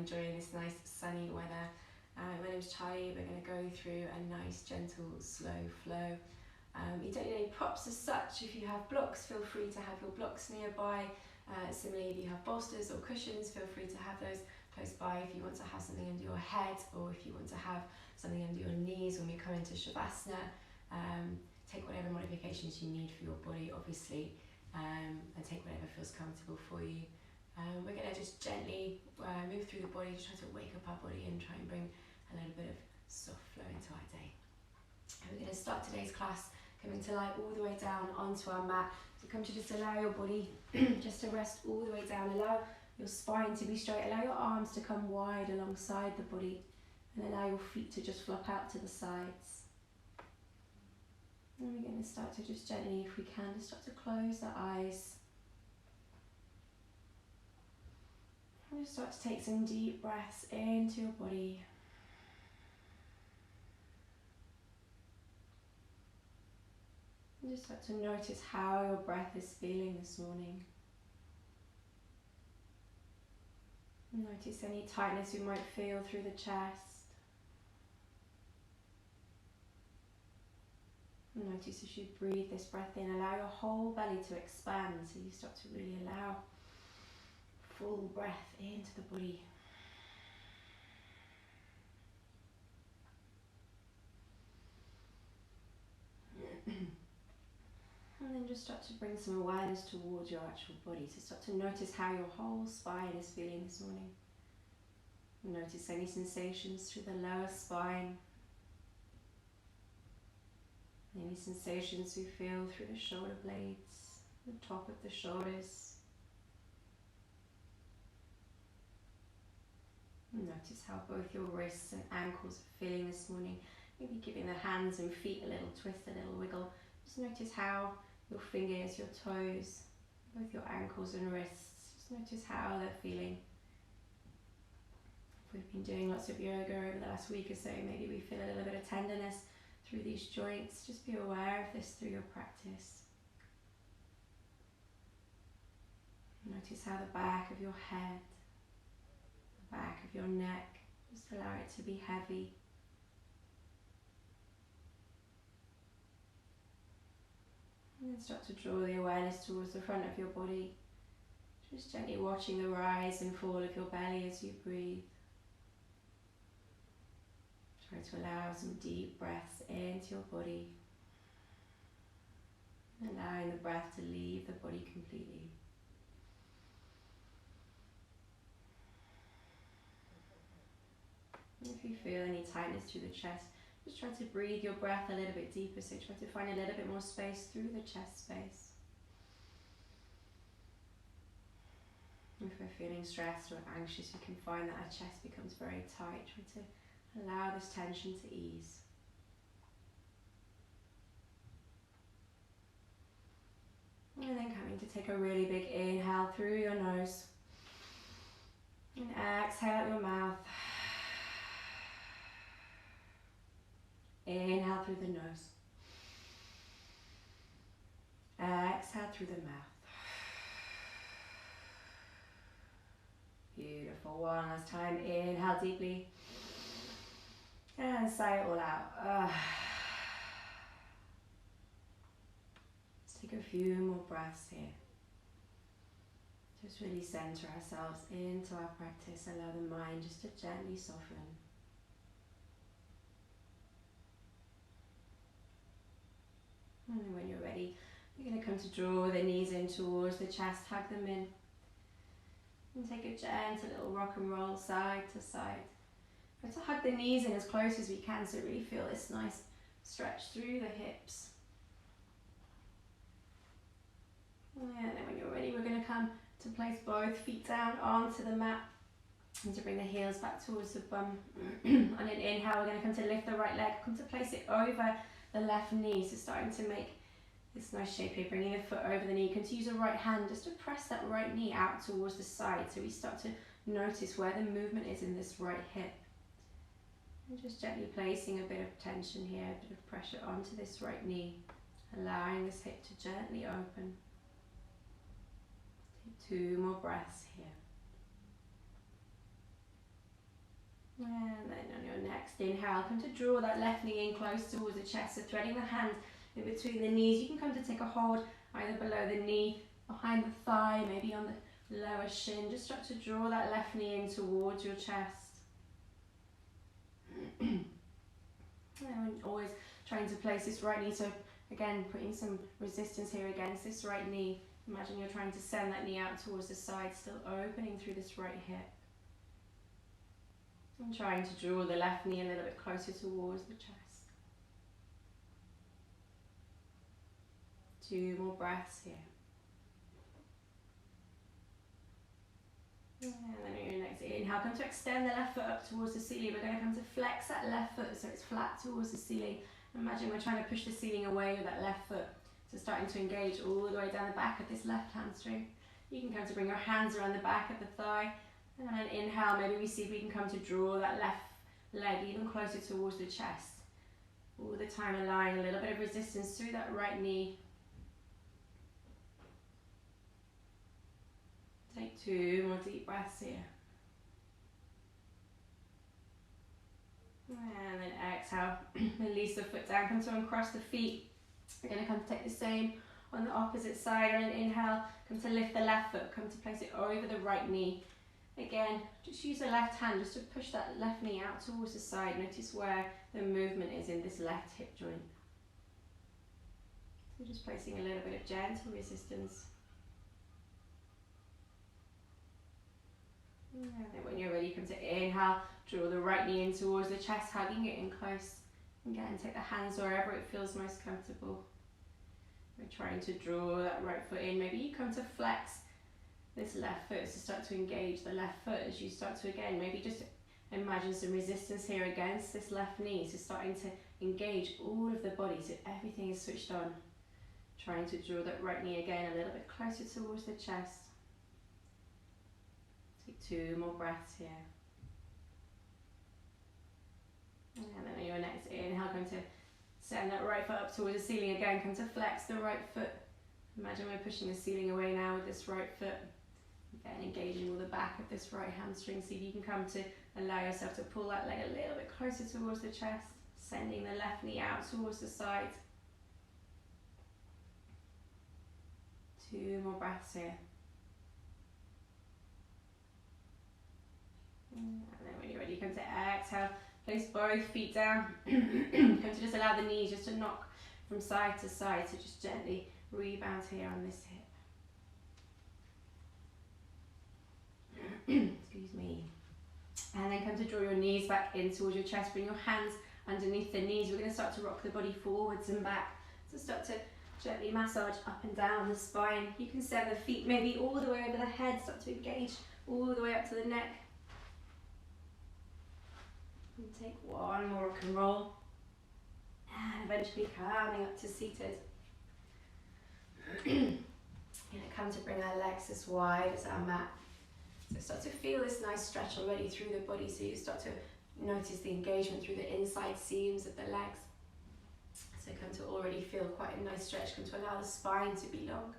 enjoying this nice sunny weather. My name's Charlie. We're going to go through a nice, gentle, slow flow. You don't need any props as such. If you have blocks, feel free to have your blocks nearby. Similarly, if you have bolsters or cushions, feel free to have those close by. If you want to have something under your head, or if you want to have something under your knees when we come into Shavasana, take whatever modifications you need for your body, obviously, and take whatever feels comfortable for you. We're going to just gently move through the body, just try to wake up our body and try and bring a little bit of soft flow into our day. And we're going to start today's class coming to lie all the way down onto our mat. So come to just allow your body just to rest all the way down. Allow your spine to be straight. Allow your arms to come wide alongside the body, and allow your feet to just flop out to the sides. And we're going to start to just gently, if we can, just start to close the eyes. And just start to take some deep breaths into your body. And just start to notice how your breath is feeling this morning. Notice any tightness you might feel through the chest. Notice as you breathe this breath in, allow your whole belly to expand, so you start to really allow full breath into the body. And then just start to bring some awareness towards your actual body. So start to notice how your whole spine is feeling this morning. Notice any sensations through the lower spine. Any sensations you feel through the shoulder blades, the top of the shoulders. Notice how both your wrists and ankles are feeling this morning. Maybe giving the hands and feet a little twist, a little wiggle. Just notice how your fingers, your toes, both your ankles and wrists, just notice how they're feeling. If we've been doing lots of yoga over the last week or so, maybe we feel a little bit of tenderness through these joints. Just be aware of this through your practice. Notice how the back of your head, the back of your neck, just allow it to be heavy. And then start to draw the awareness towards the front of your body. Just gently watching the rise and fall of your belly as you breathe. Try to allow some deep breaths into your body. Allowing the breath to leave the body completely. And if you feel any tightness through the chest, just try to breathe your breath a little bit deeper, so try to find a little bit more space through the chest space. If we're feeling stressed or anxious, you can find that our chest becomes very tight. Try to allow this tension to ease. And then coming to take a really big inhale through your nose. And exhale out your mouth. Inhale through the nose. Exhale through the mouth. Beautiful. One last time. Inhale deeply. And sigh it all out. Let's take a few more breaths here. Just really center ourselves into our practice. Allow the mind just to gently soften. And then when you're ready, you're going to come to draw the knees in towards the chest, hug them in. And take a gentle little rock and roll side to side. Try to hug the knees in as close as we can, so really feel this nice stretch through the hips. And then when you're ready, we're going to come to place both feet down onto the mat and to bring the heels back towards the bum. On an inhale, we're going to come to lift the right leg, come to place it over the left knee, so starting to make this nice shape here, bringing the foot over the knee. You can use the right hand just to press that right knee out towards the side, so we start to notice where the movement is in this right hip. And just gently placing a bit of tension here, a bit of pressure onto this right knee, allowing this hip to gently open. Take 2 more breaths here. And then on your next inhale, come to draw that left knee in close towards the chest. So threading the hands in between the knees. You can come to take a hold either below the knee, behind the thigh, maybe on the lower shin. Just start to draw that left knee in towards your chest. And always trying to place this right knee. So again, putting some resistance here against this right knee. Imagine you're trying to send that knee out towards the side, still opening through this right hip. And trying to draw the left knee a little bit closer towards the chest. 2 more breaths here. And then on your next inhale, come to extend the left foot up towards the ceiling. We're going to come to flex that left foot so it's flat towards the ceiling. Imagine we're trying to push the ceiling away with that left foot. So starting to engage all the way down the back of this left hamstring. You can come to bring your hands around the back of the thigh. And on an inhale, maybe we see if we can come to draw that left leg even closer towards the chest. All the time allowing a little bit of resistance through that right knee. Take 2 more deep breaths here. And then exhale, release the foot down, come to uncross the feet. We're going to come to take the same on the opposite side. On an inhale, come to lift the left foot, come to place it over the right knee. Again, just use the left hand just to push that left knee out towards the side. Notice where the movement is in this left hip joint. So just placing a little bit of gentle resistance. And then when you're ready, come to inhale, draw the right knee in towards the chest, hugging it in close. Again, take the hands wherever it feels most comfortable. We're trying to draw that right foot in. Maybe you come to flex this left foot to start to engage the left foot as you start to, again, maybe just imagine some resistance here against this left knee. So starting to engage all of the body so everything is switched on. Trying to draw that right knee again a little bit closer towards the chest. Take 2 more breaths here. And then on your next inhale, come to send that right foot up towards the ceiling again. Come to flex the right foot. Imagine we're pushing the ceiling away now with this right foot. Again, engaging all the back of this right hamstring. See if you can come to allow yourself to pull that leg a little bit closer towards the chest. Sending the left knee out towards the side. 2 more breaths here. And then when you're ready, come to exhale. Place both feet down. Come to just allow the knees just to knock from side to side. So just gently rebound here on this hip. Excuse me. And then come to draw your knees back in towards your chest. Bring your hands underneath the knees. We're going to start to rock the body forwards and back. So start to gently massage up and down the spine. You can send the feet maybe all the way over the head. Start to engage all the way up to the neck. And take 1 more rock and roll. And eventually coming up to seated. Going to come to bring our legs as wide as our mat. So start to feel this nice stretch already through the body. So you start to notice the engagement through the inside seams of the legs. So come to already feel quite a nice stretch. Come to allow the spine to be long.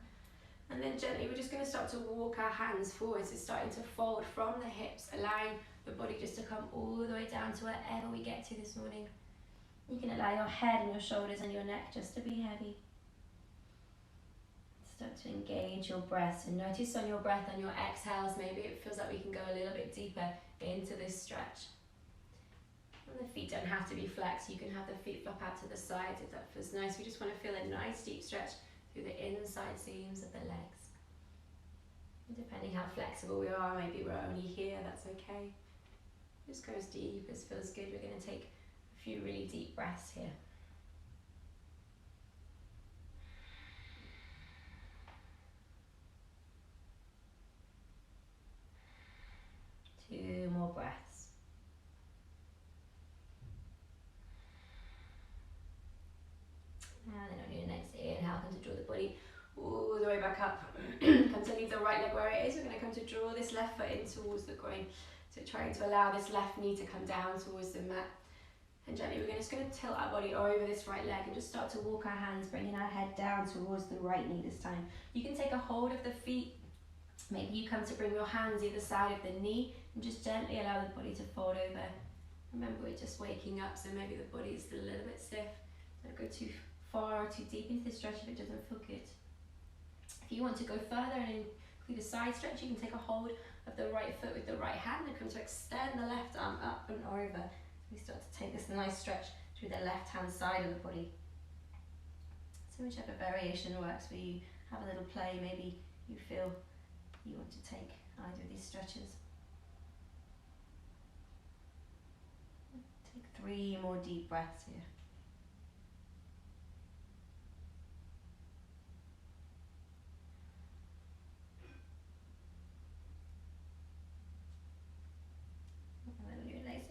And then gently we're just going to start to walk our hands forwards. So starting to fold from the hips, allowing the body just to come all the way down to wherever we get to this morning. You can allow your head and your shoulders and your neck just to be heavy. Start to engage your breath and notice on your breath, on your exhales, maybe it feels like we can go a little bit deeper into this stretch. And the feet don't have to be flexed. You can have the feet flop out to the sides if that feels nice. We just want to feel a nice deep stretch through the inside seams of the legs. And depending how flexible we are, maybe we're only here, that's okay. Just go as deep as feels good. We're going to take a few really deep breaths here. Two more breaths. And then on your next inhale, come to draw the body all the way back up. Come to leave the right leg where it is. We're going to come to draw this left foot in towards the groin. So trying to allow this left knee to come down towards the mat. And gently we're just going to tilt our body over this right leg and just start to walk our hands, bringing our head down towards the right knee this time. You can take a hold of the feet. Maybe you come to bring your hands either side of the knee and just gently allow the body to fold over Remember, we're just waking up, so maybe the body is still a little bit stiff. Don't go too far or too deep into the stretch if it doesn't feel good. If you want to go further and include a side stretch, you can take a hold of the right foot with the right hand and come to extend the left arm up and over. We start to take this nice stretch through the left hand side of the body. So whichever variation works for you, have a little play. Maybe you feel you want to take either of these stretches. Take 3 more deep breaths here.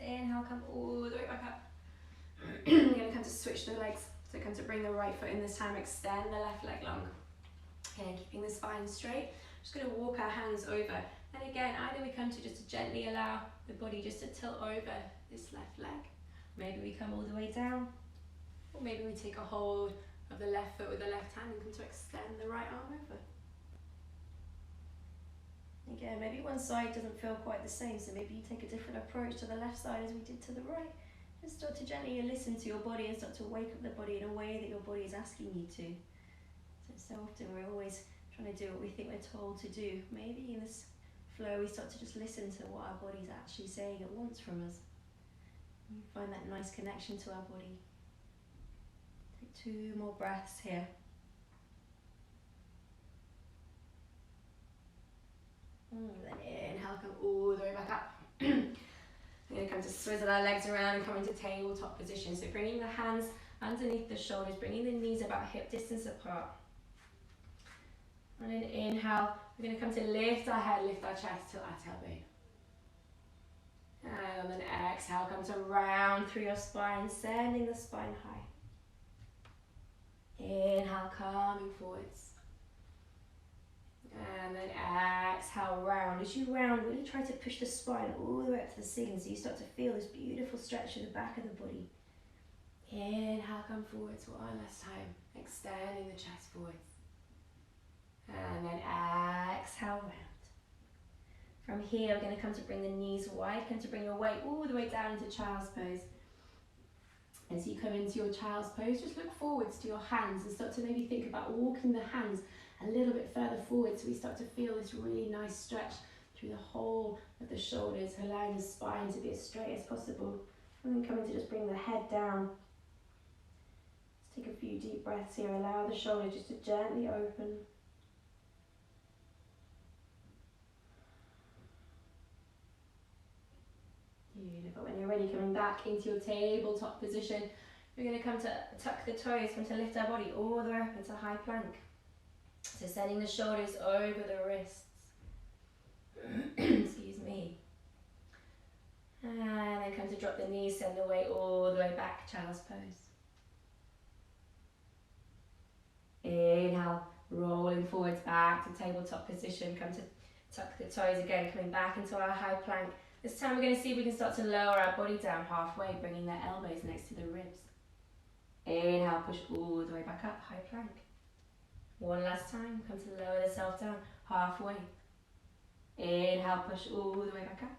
Inhale, come all the way back up. You're going to come to switch the legs. So come to bring the right foot in this time, extend the left leg long. Okay, keeping the spine straight. Just going to walk our hands over. And again, either we come to just gently allow the body just to tilt over this left leg. Maybe we come all the way down. Or maybe we take a hold of the left foot with the left hand and come to extend the right arm over. Again, maybe one side doesn't feel quite the same, so maybe you take a different approach to the left side as we did to the right. Just start to gently listen to your body and start to wake up the body in a way that your body is asking you to. So often we're always trying to do what we think we're told to do. Maybe in this flow we start to just listen to what our body's actually saying it wants from us. You find that nice connection to our body. Take 2 more breaths here. And then inhale, come all the way back up. We're going to come to swivel our legs around and come into tabletop position. So bringing the hands underneath the shoulders, bringing the knees about hip distance apart. And then inhale, we're going to come to lift our head, lift our chest, tilt our tailbone. And then exhale, come to round through your spine, sending the spine high. Inhale, coming forwards. And then exhale, round. As you round, really try to push the spine all the way up to the ceiling so you start to feel this beautiful stretch in the back of the body. Inhale, come forwards one last time, extending the chest forwards. And then exhale, round. From here, we're going to come to bring the knees wide, come to bring your weight all the way down into child's pose. As you come into your child's pose, just look forwards to your hands and start to maybe think about walking the hands a little bit further forward so we start to feel this really nice stretch through the whole of the shoulders, allowing the spine to be as straight as possible. And then coming to just bring the head down. Let's take a few deep breaths here, allow the shoulders just to gently open. Beautiful. When you're ready, coming back into your tabletop position, we're going to come to tuck the toes, come to lift our body all the way up into high plank. So sending the shoulders over the wrists. Excuse me. And then come to drop the knees, send the weight all the way back, child's pose. Inhale, rolling forwards back to tabletop position. Come to tuck the toes again, coming back into our high plank. This time we're going to see if we can start to lower our body down halfway, bringing the elbows next to the ribs. Inhale, push all the way back up, high plank. One last time, come to lower the self down halfway. Inhale, push all the way back up.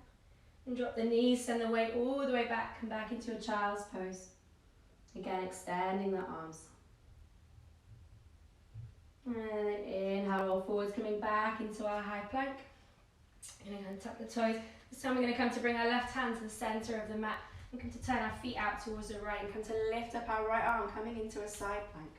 And drop the knees, send the weight all the way back, come back into a child's pose. Again, extending the arms. And then inhale, roll forwards, coming back into our high plank. And then tuck the toes. This time we're going to come to bring our left hand to the center of the mat and come to turn our feet out towards the right and come to lift up our right arm, coming into a side plank.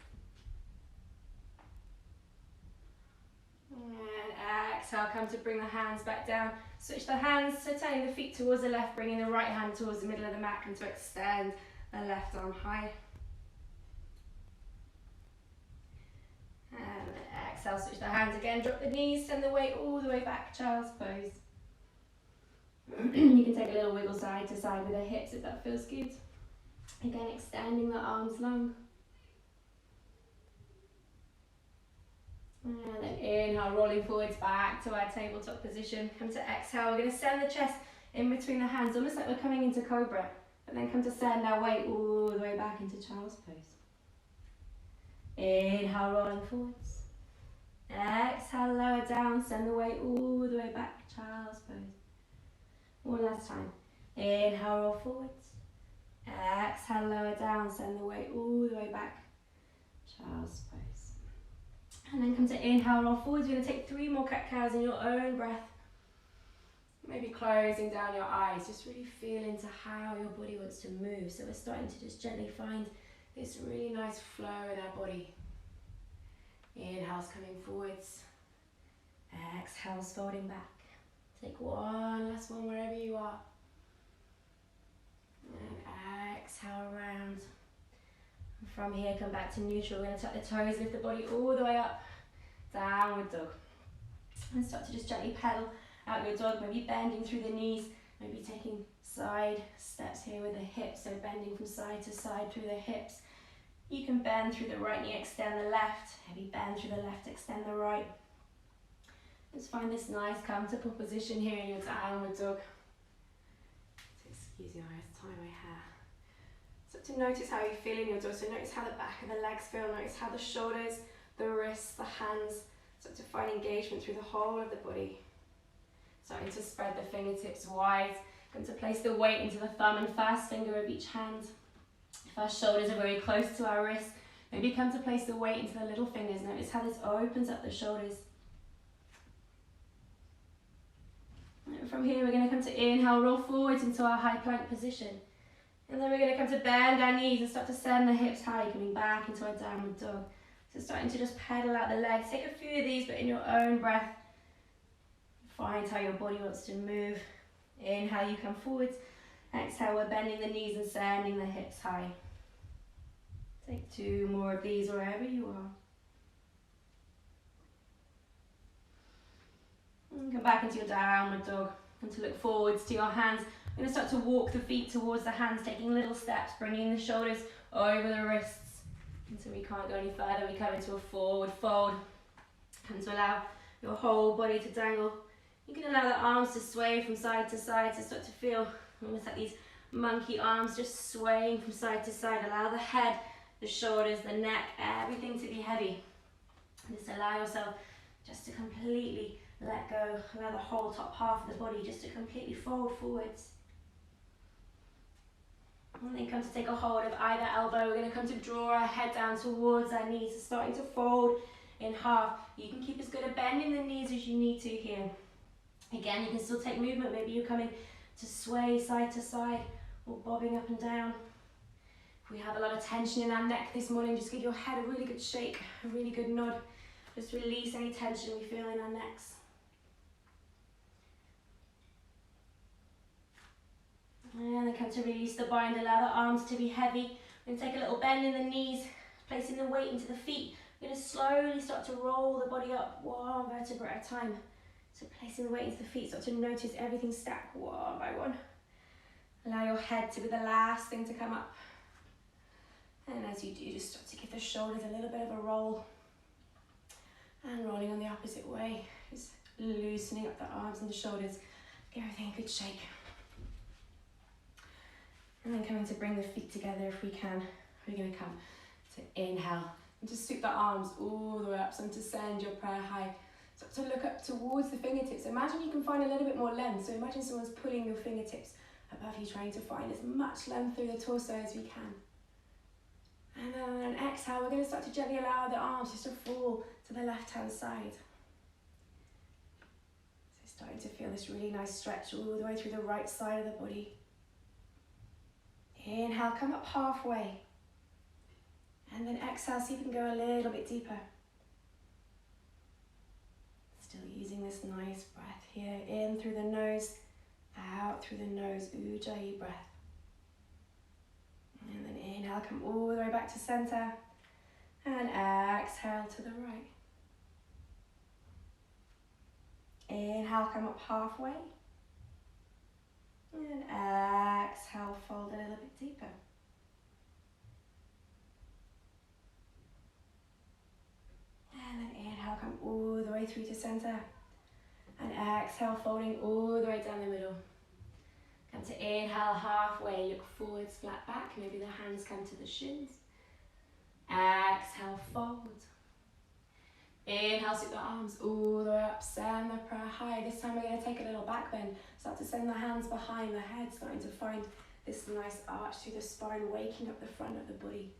And exhale, come to bring the hands back down. Switch the hands, so turning the feet towards the left, bringing the right hand towards the middle of the mat, and to extend the left arm high. And exhale, switch the hands again, drop the knees, send the weight all the way back, child's pose. You can take a little wiggle side to side with the hips if that feels good. Again, extending the arms long. And then inhale, rolling forwards back to our tabletop position. Come to exhale, we're going to send the chest in between the hands, almost like we're coming into cobra. But then come to send our weight all the way back into child's pose. Inhale, rolling forwards. Exhale, lower down, send the weight all the way back, child's pose. One last time. Inhale, roll forwards. Exhale, lower down, send the weight all the way back. Child's pose. And then come to inhale, roll forwards. You're going to take 3 more cat-cows in your own breath. Maybe closing down your eyes, just really feel into how your body wants to move. So we're starting to just gently find this really nice flow in our body. Inhale's coming forwards. Exhale's folding back. Take one last one wherever you are. And exhale around. And from here, come back to neutral. We're going to tuck the toes, lift the body all the way up. Downward dog. And start to just gently pedal out your dog, maybe bending through the knees, maybe taking side steps here with the hips, so bending from side to side through the hips. You can bend through the right knee, extend the left, maybe bend through the left, extend the right. Just find this nice comfortable position here in your downward dog. So excuse me, I have to tie my hair. So to notice how you feel in your dog, so notice how the back of the legs feel, notice how the shoulders, the wrists, the hands, start to find engagement through the whole of the body. Starting to spread the fingertips wide. Going to place the weight into the thumb and first finger of each hand. If our shoulders are very close to our wrists, maybe come to place the weight into the little fingers. Notice how this opens up the shoulders. And from here, we're going to come to inhale, roll forwards into our high plank position. And then we're going to come to bend our knees and start to send the hips high, coming back into our downward dog. So starting to just pedal out the legs. Take a few of these, but in your own breath. Find how your body wants to move. Inhale, you come forwards. Exhale, we're bending the knees and sending the hips high. Take 2 more of these wherever you are. And come back into your downward dog. And to look forwards to your hands. We're going to start to walk the feet towards the hands, taking little steps, bringing the shoulders over the wrists. Until we can't go any further, we come into a forward fold. And to allow your whole body to dangle. You can allow the arms to sway from side to side, to start to feel almost like these monkey arms just swaying from side to side. Allow the head, the shoulders, the neck, everything to be heavy. And just allow yourself just to completely let go. Allow the whole top half of the body just to completely fold forwards. And then come to take a hold of either elbow. We're going to come to draw our head down towards our knees, so starting to fold in half. You can keep as good a bend in the knees as you need to here. Again, you can still take movement. Maybe you're coming to sway side to side or bobbing up and down. If we have a lot of tension in our neck this morning, just give your head a really good shake, a really good nod. Just release any tension we feel in our necks. And then come to release the bind, allow the arms to be heavy. We're going to take a little bend in the knees, placing the weight into the feet. We're going to slowly start to roll the body up one vertebra at a time. So placing the weight into the feet, start to notice everything stack one by one. Allow your head to be the last thing to come up. And as you do, just start to give the shoulders a little bit of a roll. And rolling on the opposite way. Just loosening up the arms and the shoulders. Give everything a good shake. And then coming to bring the feet together if we can. We're going to come to inhale. And just sweep the arms all the way up. So to send your prayer high. So to look up towards the fingertips. Imagine you can find a little bit more length. So imagine someone's pulling your fingertips above you, trying to find as much length through the torso as we can. And then on an exhale, we're going to start to gently allow the arms just to fall to the left-hand side. So starting to feel this really nice stretch all the way through the right side of the body. Inhale, come up halfway. And then exhale, see if you can go a little bit deeper. Still using this nice breath here, in through the nose, out through the nose, Ujjayi breath. And then inhale, come all the way back to center, and exhale to the right. Inhale, come up halfway, and exhale, fold a little bit deeper. And then inhale, come all the way through to center. And exhale, folding all the way down the middle. Come to inhale halfway, look forwards, flat back. Maybe the hands come to the shins. Exhale, fold. Inhale, sweep the arms all the way up, send the prayer high. This time we're going to take a little back bend. Start to send the hands behind the head, starting to find this nice arch through the spine, waking up the front of the body.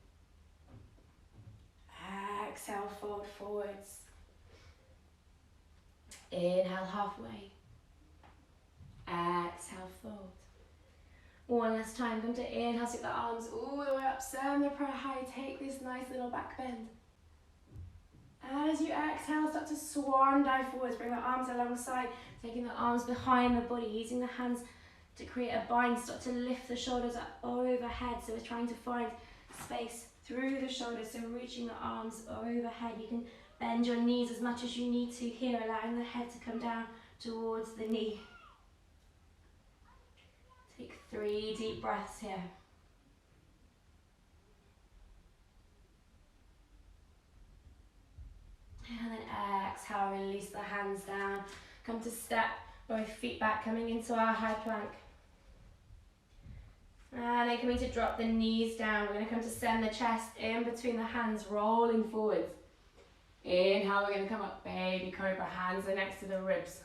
Exhale, fold forwards. Inhale, halfway. Exhale, fold. One last time, come to inhale, sweep the arms all the way up, send the prayer high, take this nice little back bend. As you exhale, start to swan dive forwards, bring the arms alongside, taking the arms behind the body, using the hands to create a bind, start to lift the shoulders up overhead, so we're trying to find space through the shoulders, so reaching the arms overhead. You can bend your knees as much as you need to here, allowing the head to come down towards the knee. Take 3 deep breaths here. And then exhale, release the hands down. Come to step, both feet back, coming into our high plank. And then coming to drop the knees down. We're going to come to send the chest in between the hands, rolling forwards. Inhale, we're going to come up, baby cobra, hands are next to the ribs.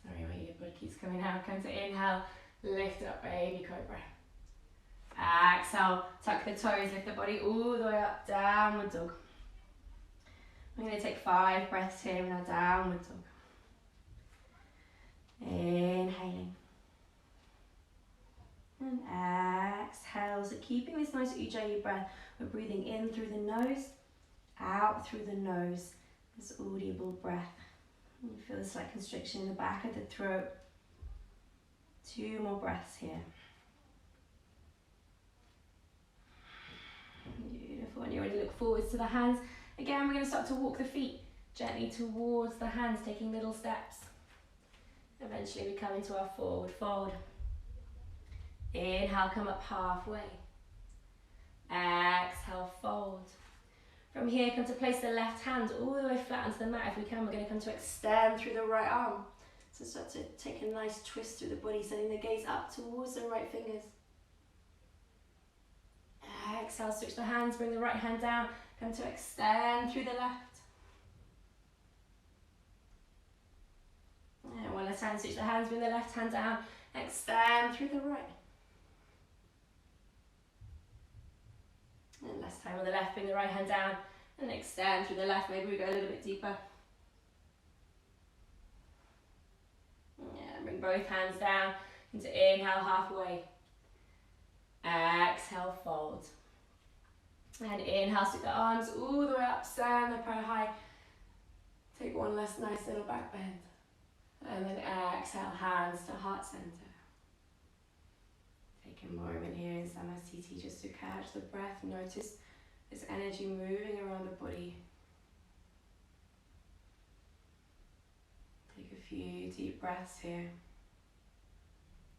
Sorry, my earbud keeps coming out. Come to inhale, lift up, baby cobra. Exhale, tuck the toes, lift the body all the way up, downward dog. We're going to take 5 breaths here in our downward dog. Inhaling. And exhale. So keeping this nice Ujjayi breath, we're breathing in through the nose, out through the nose. This audible breath. You feel a slight constriction in the back of the throat. 2 more breaths here. Beautiful. And you're ready to look forwards to the hands. Again, we're going to start to walk the feet gently towards the hands, taking little steps. Eventually we come into our forward fold. Inhale, come up halfway. Exhale, fold. From here, come to place the left hand all the way flat onto the mat. If we can, we're going to come to extend through the right arm. So start to take a nice twist through the body, sending the gaze up towards the right fingers. Exhale, switch the hands, bring the right hand down. Come to extend through the left. And one last time, switch the hands, bring the left hand down. Extend through the right. And last time on the left, bring the right hand down and extend through the left. Maybe we go a little bit deeper. Yeah, bring both hands down into inhale, halfway. Exhale, fold. And inhale, sweep the arms all the way up, send the prayer high. Take one last nice little back bend. And then exhale, hands to heart center. Take a moment here in Samasthiti just to catch the breath. Notice this energy moving around the body. Take a few deep breaths here.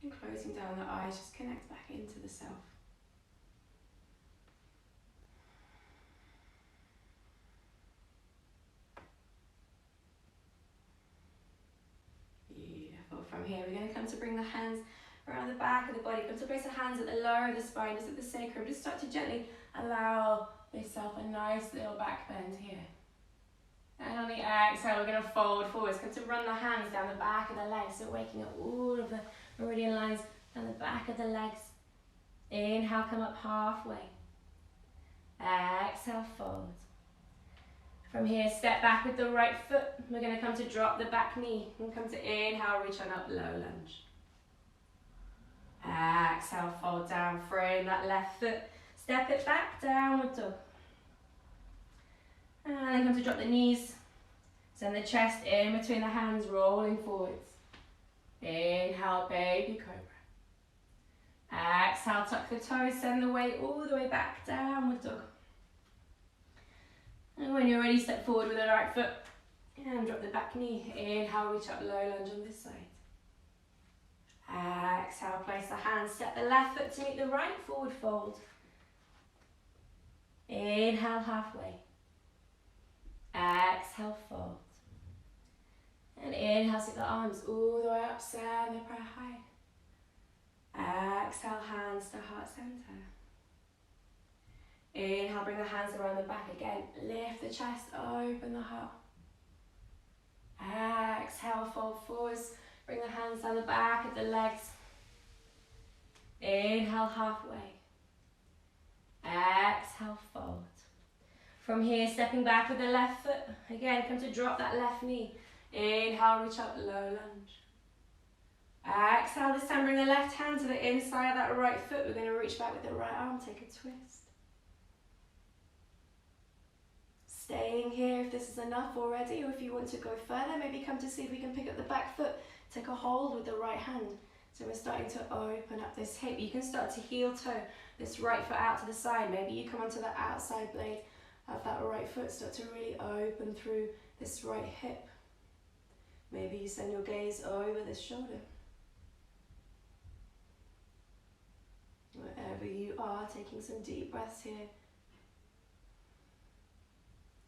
And closing down the eyes, just connect back into the self. Beautiful. From here, we're going to come to bring the hands around the back of the body. Come to place the hands at the lower of the spine, just at the sacrum. Just start to gently allow yourself a nice little back bend here. And on the exhale, we're going to fold forwards. Come to run the hands down the back of the legs. So waking up all of the meridian lines down the back of the legs. Inhale, come up halfway. Exhale, fold. From here, step back with the right foot. We're going to come to drop the back knee. And come to inhale, reach on up, low lunge. Exhale, fold down, frame that left foot. Step it back, downward dog. And then come to drop the knees. Send the chest in between the hands, rolling forwards. Inhale, baby cobra. Exhale, tuck the toes, send the weight all the way back, downward dog. And when you're ready, step forward with the right foot. And drop the back knee. Inhale, reach up, low lunge on this side. Exhale, place the hands, step the left foot to meet the right, forward fold. Inhale, halfway. Exhale, fold. And inhale, sweep the arms all the way up, send the prayer high. Exhale, hands to heart center. Inhale, bring the hands around the back again. Lift the chest, open the heart. Exhale, fold forwards. Bring the hands down the back of the legs. Inhale, halfway. Exhale, fold. From here, stepping back with the left foot. Again, come to drop that left knee. Inhale, reach up, low lunge. Exhale, this time bring the left hand to the inside of that right foot. We're going to reach back with the right arm, take a twist. Staying here if this is enough already, or if you want to go further, maybe come to see if we can pick up the back foot, take a hold with the right hand. So we're starting to open up this hip. You can start to heel toe this right foot out to the side. Maybe you come onto the outside blade of that right foot, start to really open through this right hip. Maybe you send your gaze over this shoulder. Wherever you are, taking some deep breaths here.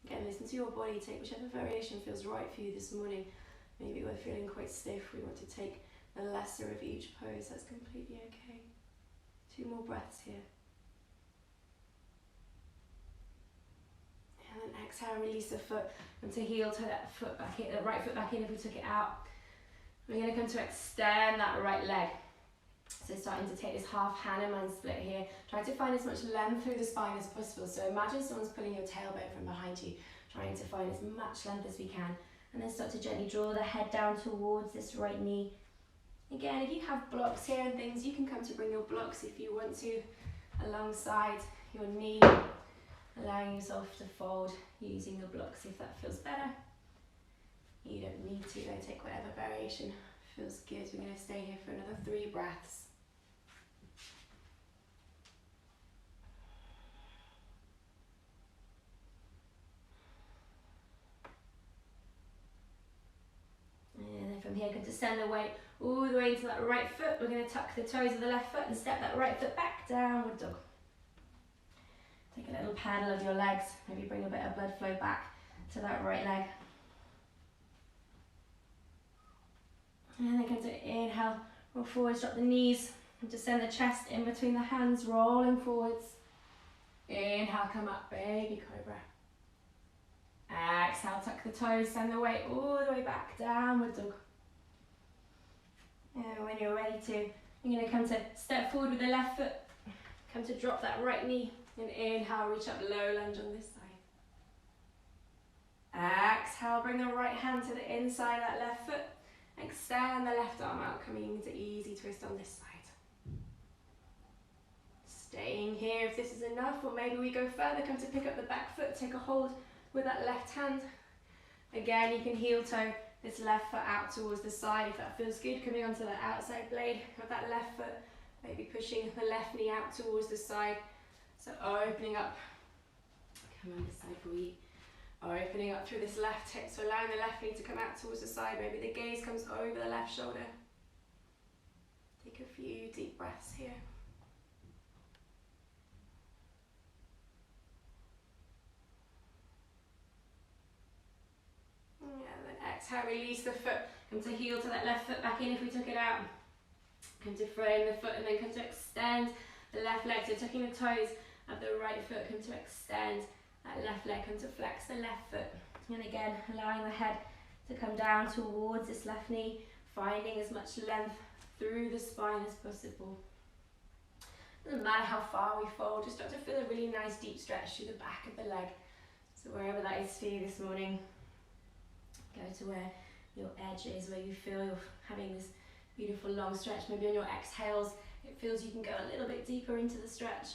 Again, listen to your body, take whichever variation feels right for you this morning. Maybe we're feeling quite stiff, we want to take the lesser of each pose, that's completely okay. 2 more breaths here. And then exhale, release the foot, and to heel toe that foot back in, the right foot back in if we took it out. We're going to come to extend that right leg. So starting to take this half Hanuman split here. Try to find as much length through the spine as possible. So imagine someone's pulling your tailbone from behind you, trying to find as much length as we can. And then start to gently draw the head down towards this right knee. Again, if you have blocks here and things, you can come to bring your blocks if you want to alongside your knee, allowing yourself to fold using the blocks if that feels better. You don't need to, though, take whatever variation feels good. We're going to stay here for another 3 breaths. And then from here, going to send the weight all the way into that right foot. We're going to tuck the toes of the left foot and step that right foot back, downward dog. Take a little paddle of your legs, maybe bring a bit of blood flow back to that right leg. And then going to inhale, roll forwards, drop the knees, and just send the chest in between the hands, rolling forwards. Inhale, come up, baby cobra. Exhale, tuck the toes, send the weight all the way back, downward dog. And when you're ready to, you're going to come to step forward with the left foot, come to drop that right knee, and inhale, reach up, low lunge on this side. Exhale, bring the right hand to the inside of that left foot. Extend the left arm out, coming into easy twist on this side. Staying here if this is enough, or maybe we go further, come to pick up the back foot, take a hold with that left hand. Again, you can heel toe this left foot out towards the side if that feels good, coming onto the outside blade of that left foot, maybe pushing the left knee out towards the side. So opening up, come on this side for you. Opening up through this left hip, so allowing the left knee to come out towards the side. Maybe the gaze comes over the left shoulder. Take a few deep breaths here. And then exhale, release the foot. Come to heel to that left foot back in if we took it out. Come to frame the foot and then come to extend the left leg. So tucking the toes of the right foot, come to extend that left leg, come to flex the left foot. And again, allowing the head to come down towards this left knee, finding as much length through the spine as possible. Doesn't matter how far we fold, just start to feel a really nice deep stretch through the back of the leg. So wherever that is for you this morning, go to where your edge is, where you feel you're having this beautiful long stretch. Maybe on your exhales, it feels you can go a little bit deeper into the stretch.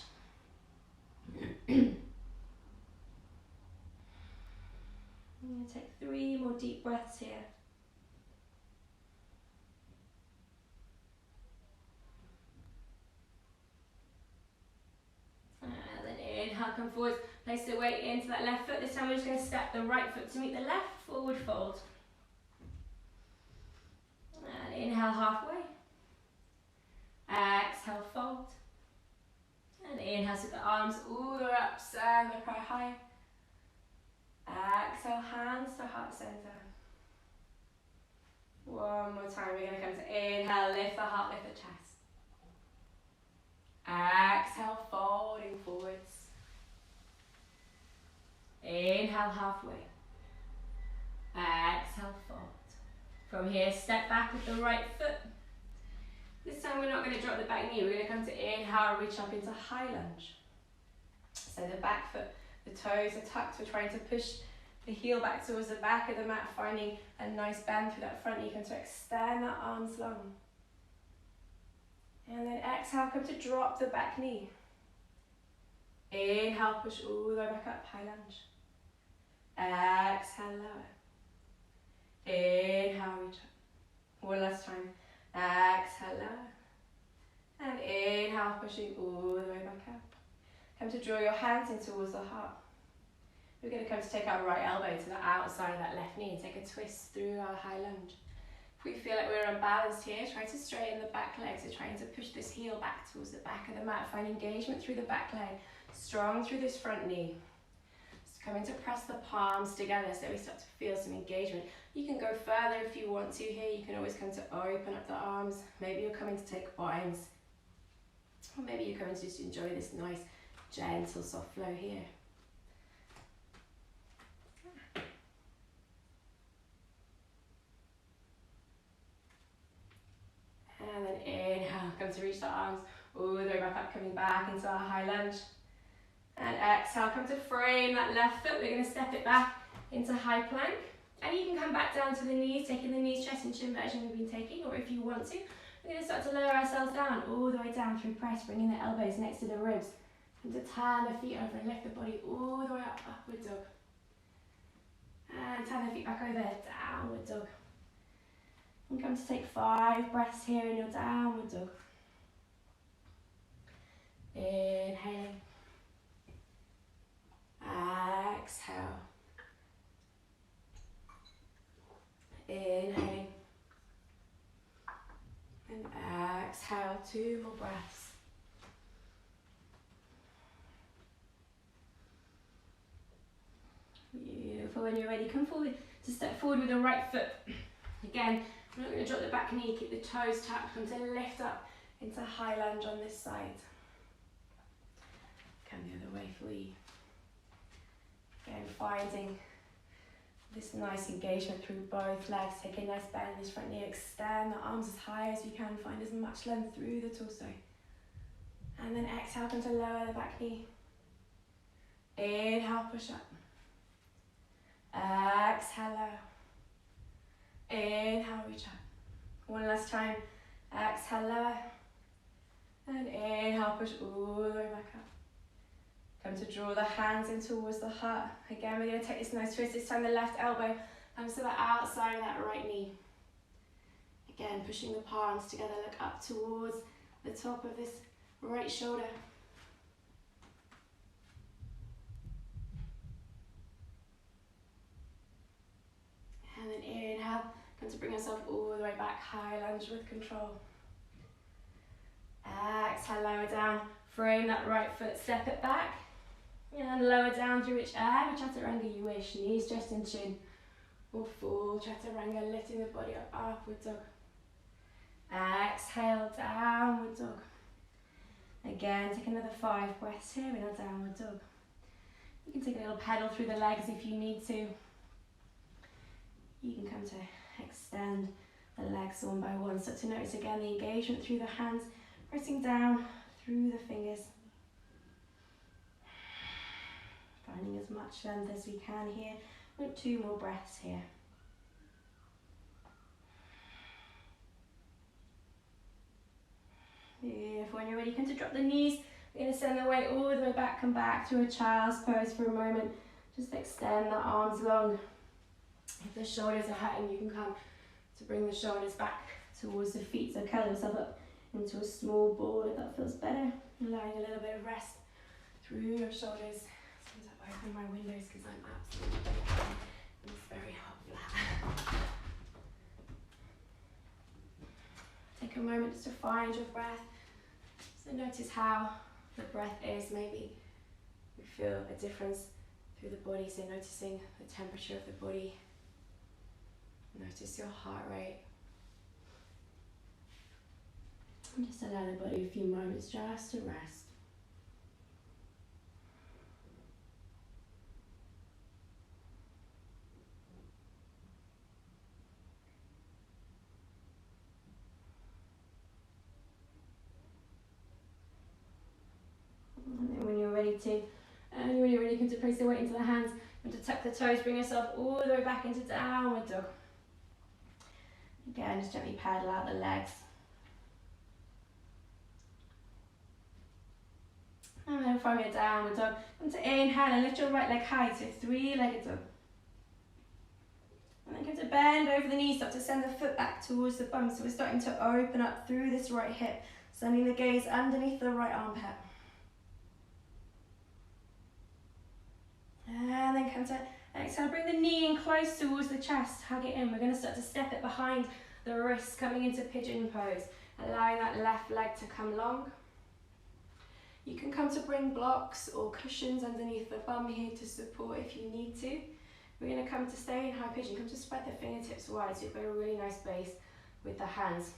I'm going to take 3 more deep breaths here. And then inhale, come forward, place the weight into that left foot. This time we're just going to step the right foot to meet the left, forward fold. And inhale, halfway. Exhale, fold. And inhale, so the arms all the way up, send the prayer high. Exhale, hands to heart center. One more time, we're going to come to inhale, lift the heart, lift the chest. Exhale, folding forwards. Inhale, halfway. Exhale, fold. From here, step back with the right foot. This time we're not going to drop the back knee, we're going to come to inhale, reach up into high lunge. So the back foot, the toes are tucked, we're trying to push the heel back towards the back of the mat, finding a nice bend through that front knee. Come to extend the arms long. And then exhale, come to drop the back knee. Inhale, push all the way back up, high lunge. Exhale, lower. Inhale, reach up. One last time. Exhale, lower. And inhale, pushing all the way back up. Come to draw your hands in towards the heart. We're going to come to take our right elbow to the outside of that left knee and take a twist through our high lunge. If we feel like we're unbalanced here, try to straighten the back leg. So trying to push this heel back towards the back of the mat. Find engagement through the back leg. Strong through this front knee. Just coming to press the palms together so we start to feel some engagement. You can go further if you want to here. You can always come to open up the arms. Maybe you're coming to take binds. Or maybe you're coming to just enjoy this nice, gentle, soft flow here. And then inhale, come to reach the arms all the way back up, coming back into our high lunge. And exhale, come to frame that left foot. We're going to step it back into high plank. And you can come back down to the knees, taking the knees, chest and chin version we've been taking, or if you want to, we're going to start to lower ourselves down, all the way down through press, bringing the elbows next to the ribs. And to turn the feet over and lift the body all the way up, upward dog. And turn the feet back over, downward dog. And come to take 5 breaths here in your downward dog. Inhaling. Exhale. Inhaling. And exhale, 2 more breaths. Beautiful. When you're ready, come forward to step forward with the right foot. Again, we're not going to drop the back knee, keep the toes tucked. Come to lift up into high lunge on this side. Come the other way for you. Again, finding this nice engagement through both legs. Take a nice bend in this front knee. Extend the arms as high as you can. Find as much length through the torso. And then exhale, come to lower the back knee. Inhale, push up. Exhale, lower. Inhale, reach up. One last time. Exhale, lower. And inhale, push all the way back up. Come to draw the hands in towards the heart. Again, we're going to take this nice twist. This time the left elbow comes to the outside of that right knee. Again, pushing the palms together. Look up towards the top of this right shoulder. And then inhale. Come to bring yourself all the way back. High lunge with control. Exhale, lower down. Frame that right foot. Step it back. And lower down through whichever chaturanga you wish. Knees, chest and chin. Or full chaturanga, lifting the body up, upward dog. Exhale, downward dog. Again, take another 5 breaths here in our downward dog. You can take a little pedal through the legs if you need to. You can come to extend the legs one by one. Start to notice again the engagement through the hands, pressing down through the fingers. Finding as much length as we can here. With 2 more breaths here. Beautiful. When you're ready, come to drop the knees. We're going to send the weight all the way back. Come back to a child's pose for a moment. Just extend the arms long. If the shoulders are hurting, you can come to bring the shoulders back towards the feet. So curl yourself up into a small ball if that feels better. Allowing a little bit of rest through your shoulders. Sometimes I open my windows because I'm absolutely dying. It's very hot flat. Take a moment just to find your breath. So notice how the breath is. Maybe we feel a difference through the body. So noticing the temperature of the body. Notice your heart rate. And just allow the body a few moments just to rest. waiting. And when you're ready, come to place the weight into the hands. And to tuck the toes, bring yourself all the way back into downward dog. Again, just gently paddle out the legs. And then from your downward dog, come to inhale and lift your right leg high to three-legged dog. And then come to bend over the knees, start to send the foot back towards the bum. So we're starting to open up through this right hip, sending the gaze underneath the right armpit. And then come to exhale, bring the knee in close towards the chest, hug it in. We're going to start to step it behind the wrists, coming into pigeon pose, allowing that left leg to come long. You can come to bring blocks or cushions underneath the bum here to support if you need to. We're going to come to stay in high pigeon, come to spread the fingertips wide so you've got a really nice base with the hands.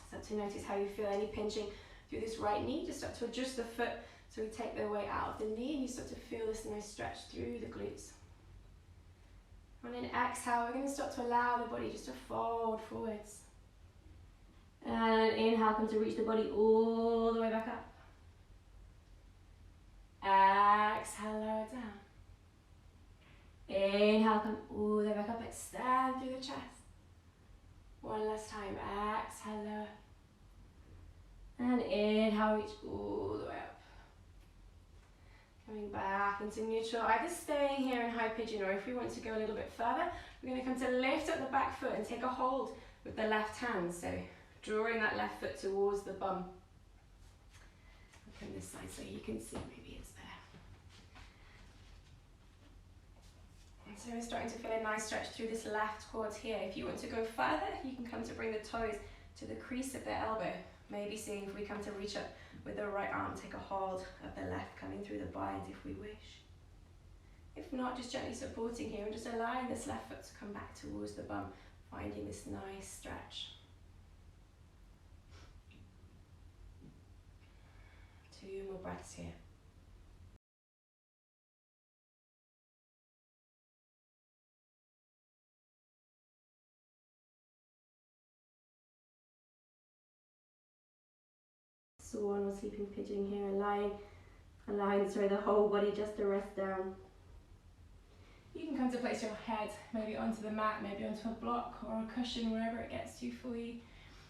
Start to notice how you feel, any pinching through this right knee. Just start to adjust the foot so we take the weight out of the knee and you start to feel this nice stretch through the glutes. And then exhale, we're going to start to allow the body just to fold forwards. And inhale, come to reach the body all the way back up. Exhale, lower down. Inhale, come all the way back up, extend through the chest. One last time, exhale, lower. And inhale, reach all the way up. Coming back into neutral, either staying here in high pigeon or if we want to go a little bit further, we're going to come to lift up the back foot and take a hold with the left hand. So drawing that left foot towards the bum. Look on this side so you can see maybe it's there. And so we're starting to feel a nice stretch through this left quad here. If you want to go further, you can come to bring the toes to the crease of the elbow. Maybe seeing if we come to reach up with the right arm, take a hold of the left coming through the bind if we wish. If not, just gently supporting here and just allowing this left foot to come back towards the bum, finding this nice stretch. 2 more breaths here. Swan or sleeping pigeon here, allowing the whole body just to rest down. You can come to place your head maybe onto the mat, maybe onto a block or a cushion, wherever it gets to for you.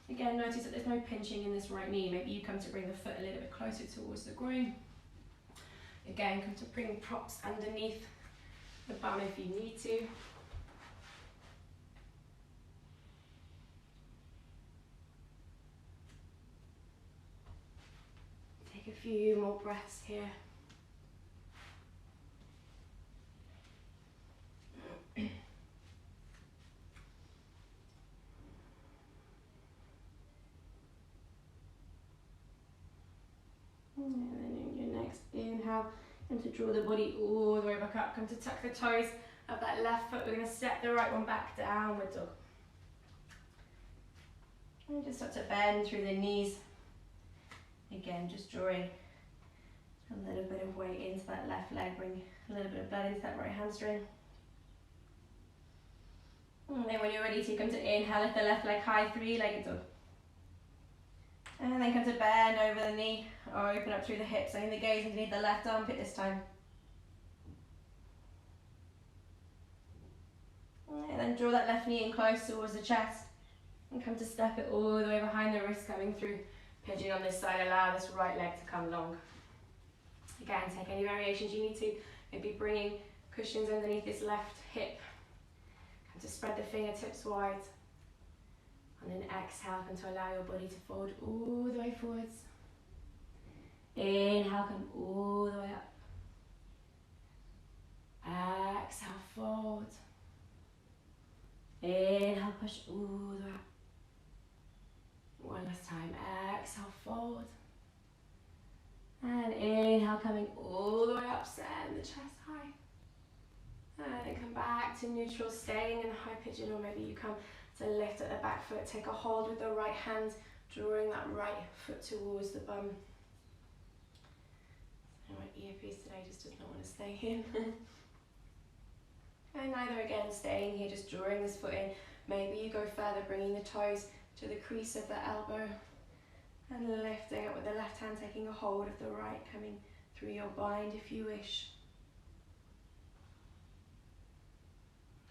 Again, notice that there's no pinching in this right knee. Maybe you come to bring the foot a little bit closer towards the groin. Again, come to bring props underneath the bum if you need to. Take a few more breaths here. And then in your next inhale, and to draw the body all the way back up, come to tuck the toes of that left foot. We're going to step the right one back, downward dog. And just start to bend through the knees. Again, just drawing a little bit of weight into that left leg, bring a little bit of blood into that right hamstring. And then when you're ready to come to inhale, lift the left leg high, three-legged dog. And then come to bend over the knee, or open up through the hips, sending the gaze underneath the left armpit this time. And then draw that left knee in close towards the chest. And come to step it all the way behind the wrist, coming through pigeon on this side. Allow this right leg to come long. Again, take any variations you need to. Maybe bringing cushions underneath this left hip. Come to spread the fingertips wide. And then exhale, come to allow your body to fold all the way forwards. Inhale, come all the way up. Exhale, fold. Inhale, push all the way up. One last time, exhale, fold. And inhale, coming all the way up, send the chest high. And then come back to neutral, staying in high pigeon, or maybe you come to lift at the back foot, take a hold with the right hand, drawing that right foot towards the bum. And my earpiece today just does not want to stay in. And neither again, staying here, just drawing this foot in. Maybe you go further, bringing the toes to the crease of the elbow and lifting up with the left hand, taking a hold of the right, coming through your bind if you wish.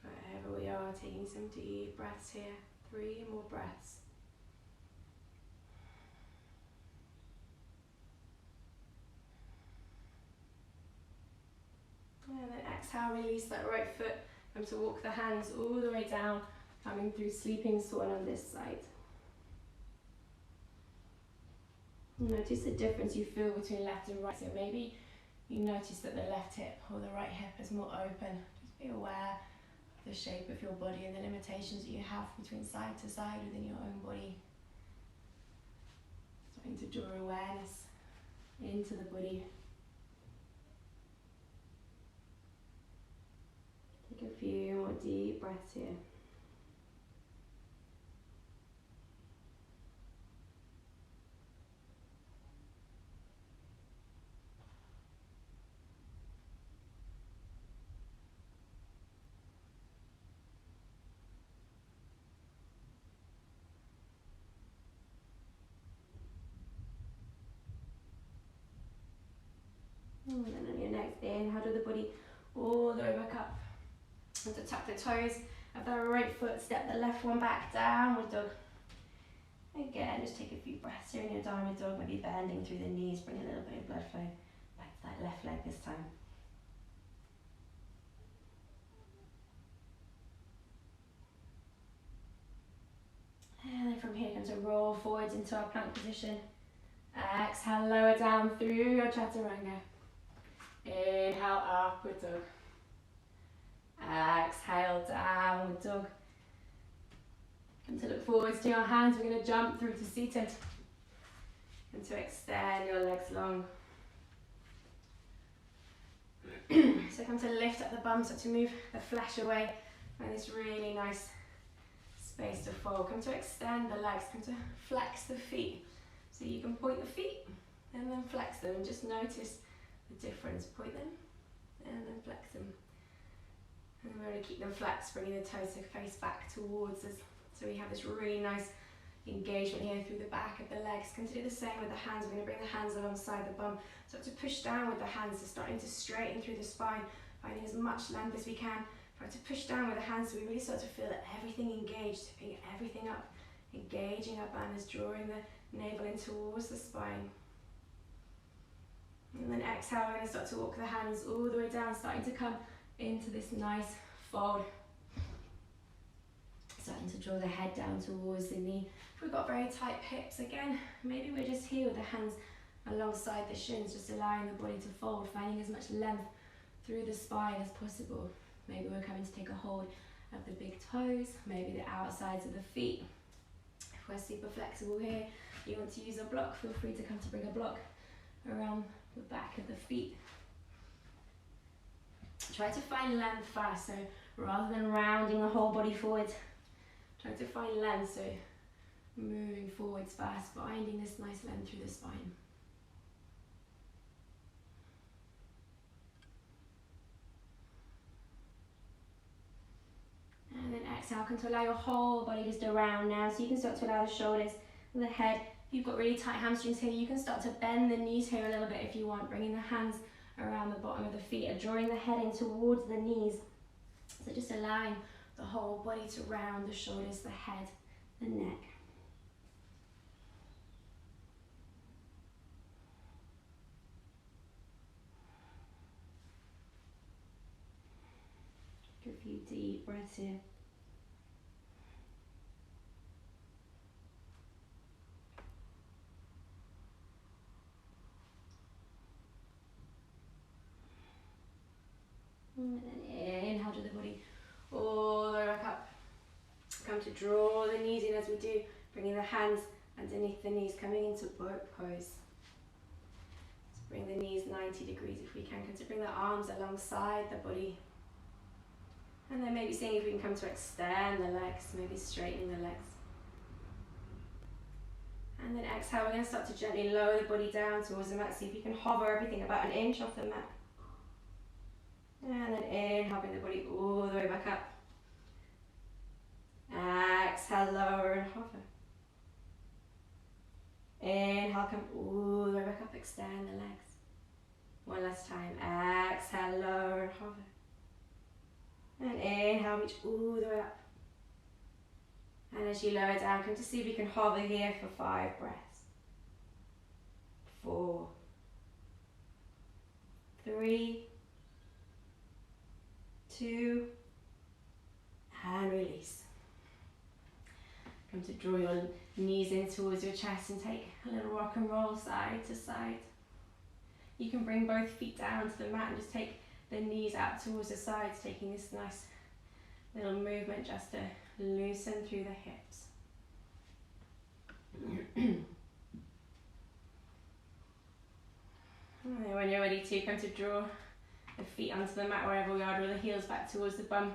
Wherever we are, taking some deep breaths here. 3 more breaths. And then exhale, release that right foot. Come to walk the hands all the way down, coming through sleeping swan on this side. Notice the difference you feel between left and right. So maybe you notice that the left hip or the right hip is more open. Just be aware of the shape of your body and the limitations that you have between side to side within your own body. Starting to draw awareness into the body. Take a few more deep breaths here. And then on your next inhale, draw the body all the way back up. And to tuck the toes of the right foot, step the left one back, downward dog. Again, just take a few breaths here in your downward dog, maybe bending through the knees, bring a little bit of blood flow back to that left leg this time. And then from here, come to roll forwards into our plank position. Exhale, lower down through your chaturanga. Inhale, upward dog. Exhale, downward dog. And to look forwards to your hands, we're going to jump through to seated. And to extend your legs long. So come to lift up the bum, so to move the flesh away. Find this really nice space to fold. Come to extend the legs, come to flex the feet. So you can point the feet and then flex them, and just notice the difference. Point them and then flex them. And we're going to keep them flexed, bringing the toes to face back towards us. So we have this really nice engagement here through the back of the legs. Come to do the same with the hands. We're going to bring the hands alongside the bum. So to push down with the hands, so starting to straighten through the spine, finding as much length as we can. Try to push down with the hands so we really start to feel that everything engaged, picking everything up, engaging our bandhas, drawing the navel in towards the spine. And then exhale, we're going to start to walk the hands all the way down, starting to come into this nice fold. Starting to draw the head down towards the knee. If we've got very tight hips, again, maybe we're just here with the hands alongside the shins, just allowing the body to fold, finding as much length through the spine as possible. Maybe we're coming to take a hold of the big toes, maybe the outsides of the feet. If we're super flexible here, you want to use a block, feel free to come to bring a block around the back of the feet. Try to find length first, so rather than rounding the whole body forward, try to find length, so moving forwards fast, finding this nice length through the spine. And then exhale, come to allow your whole body just around now, so you can start to allow the shoulders and the head. If you've got really tight hamstrings here, you can start to bend the knees here a little bit if you want, bringing the hands around the bottom of the feet and drawing the head in towards the knees. So just allowing the whole body to round the shoulders, the head, the neck. Take a few deep breaths here. And then inhale to the body all the way back up. Come to draw the knees in as we do, bringing the hands underneath the knees, coming into boat pose. So bring the knees 90 degrees if we can. Come to bring the arms alongside the body. And then maybe seeing if we can come to extend the legs, maybe straightening the legs. And then exhale, we're going to start to gently lower the body down towards the mat. See if you can hover everything about an inch off the mat. And then inhale, bring the body all the way back up. Exhale, lower and hover. Inhale, come all the way back up, extend the legs. One last time. Exhale, lower and hover. And inhale, reach all the way up. And as you lower down, come to see if you can hover here for 5 breaths. 4, 3, 2, and release. Come to draw your knees in towards your chest and take a little rock and roll side to side. You can bring both feet down to the mat and just take the knees out towards the sides, taking this nice little movement just to loosen through the hips. And then when you're ready to, come to draw the feet onto the mat wherever we are, draw the heels back towards the bum.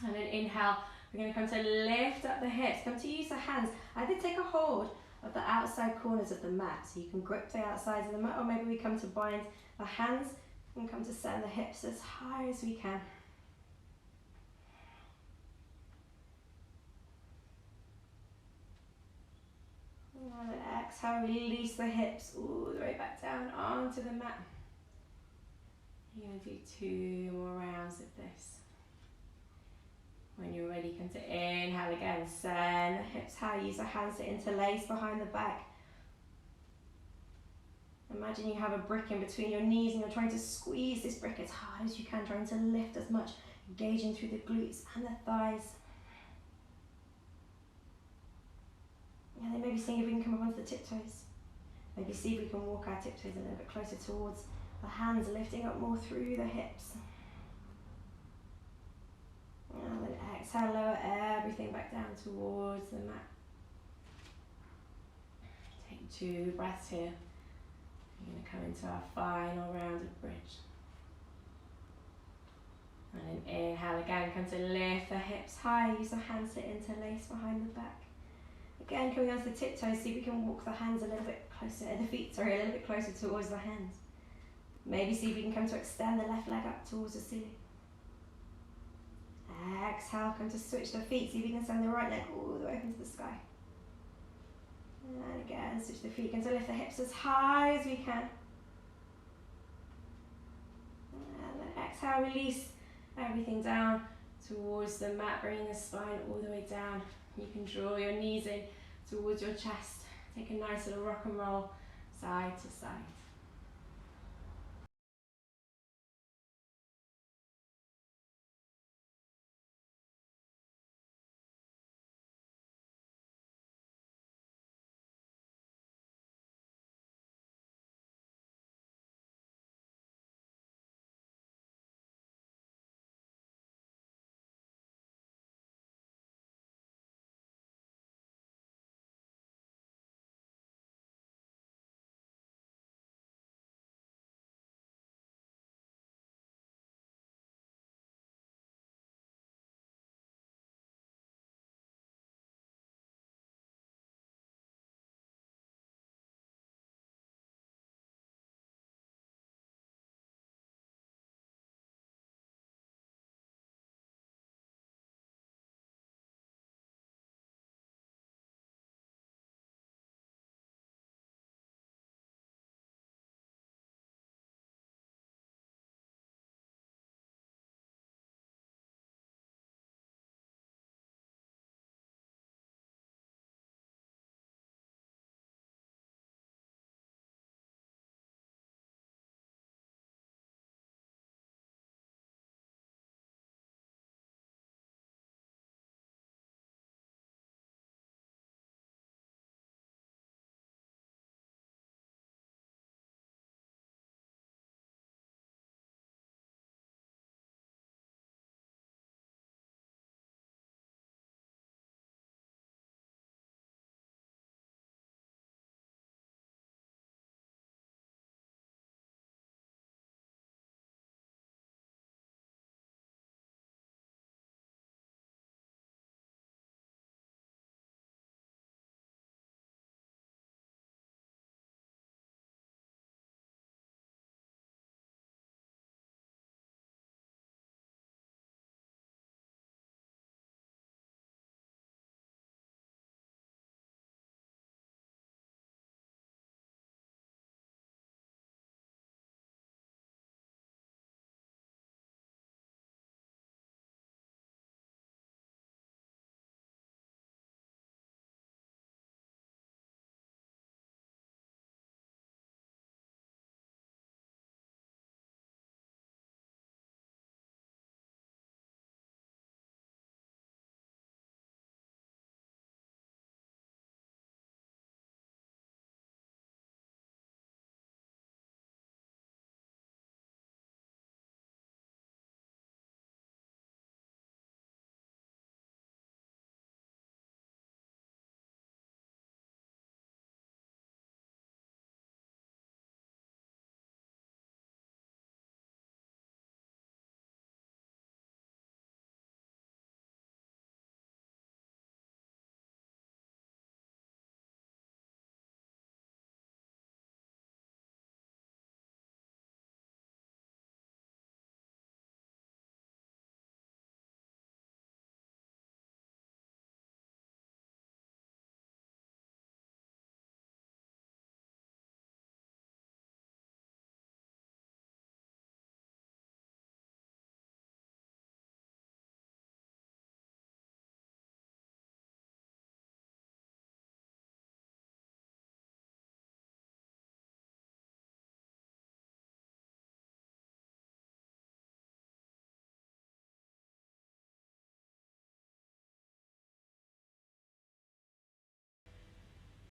And then inhale, we're going to come to lift up the hips, come to use the hands. Either take a hold of the outside corners of the mat, so you can grip the outsides of the mat, or maybe we come to bind the hands and come to send the hips as high as we can. And then exhale, release the hips all the way back down onto the mat. You're going to do 2 more rounds of this. When you're ready, come to inhale again, send the hips high, use the hands to interlace behind the back. Imagine you have a brick in between your knees and you're trying to squeeze this brick as hard as you can, trying to lift as much, engaging through the glutes and the thighs. And then maybe seeing if we can come up onto the tiptoes. Maybe see if we can walk our tiptoes a little bit closer towards the hands, lifting up more through the hips. And then exhale, lower everything back down towards the mat. Take 2 breaths here. We're going to come into our final round of bridge. And then inhale again, come to lift the hips high, use the hands to interlace behind the back. Again, coming onto the tiptoes, see if we can walk the hands a little bit closer, the feet, sorry, a little bit closer towards the hands. Maybe see if we can come to extend the left leg up towards the ceiling. Exhale, come to switch the feet, see if you can send the right leg all the way up into the sky. And again, switch the feet, come to lift the hips as high as we can. And then exhale, release everything down towards the mat, bringing the spine all the way down. You can draw your knees in towards your chest. Take a nice little rock and roll side to side.